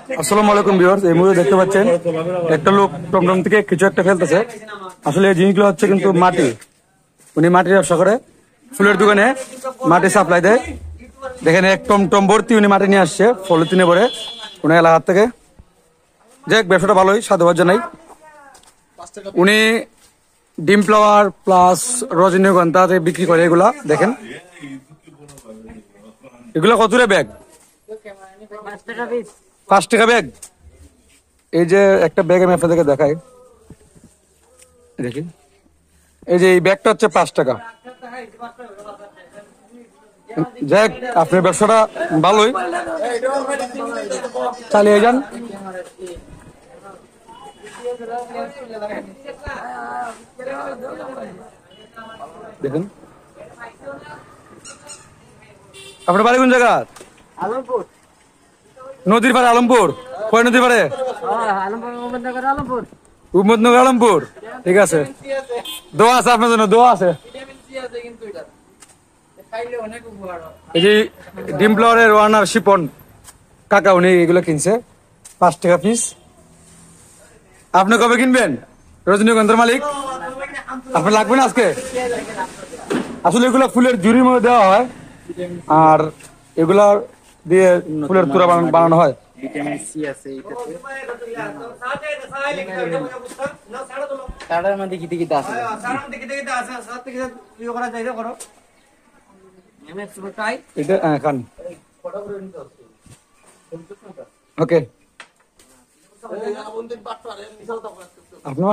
আসসালামু আলাইকুম ভিউয়ার্স, এই মুহূর্তে দেখতে পাচ্ছেন একটা লোক টমটম থেকে কিছু একটা ফেলতেছে। আসলে এই জিনিসগুলো হচ্ছে কিন্তু মাটি, উনি মাটির ব্যবসা করে, ফুলের দোকানে মাটি সাপ্লাই দেয়। দেখেন এক টমটম ভর্তি উনি মাটি নিয়ে আসছে পলিথিনে ভরে উনি এলাকার থেকে। যাক, ব্যবসাটা ভালোই, সাধুবাদ জানাই। উনি ডিম ফ্লাওয়ার প্লাস রজনীগন্ধা বিক্রি করে। এগুলা দেখেন, এগুলা কত রে ব্যাগ? 5 টাকা ব্যাগ। এই যে একটা ব্যাগ আমি আপনাদেরকে দেখাই, দেখি। এই যে এই ব্যাগটা হচ্ছে 5 টাকা। যাক, আপনার ব্যবসাটা ভালোই, চালিয়ে যান। দেখুন, আপনার বাড়ি কোন জায়গা? আলমপুর। নদীর পাড়ে আলমপুর? কয় নদীর পাড়ে? উম্মদনগর আলমপুর। ঠিক আছে, দোয়া আছে আপনার জন্য, দোয়া আছে। এই যে ডিম ফ্লাওয়ারের ওয়ার্নার শিপন কাকা, উনি এগুলো কিনছে 5 টাকা পিস। আপনি কবে কিনবেন রজনীগন্ধার মালিক? আপনার লাগবে না আজকে? আসলে এগুলো ফুলের ঝুড়ির মধ্যে দেওয়া হয়, আর এগুলা দিয়ে ফুলের তুরা বানানো হয়। ভিটামিন সি আছে এইটাতে। তাড়ার মধ্যে কি কি আছে? এটা খান। ওকে, আপনার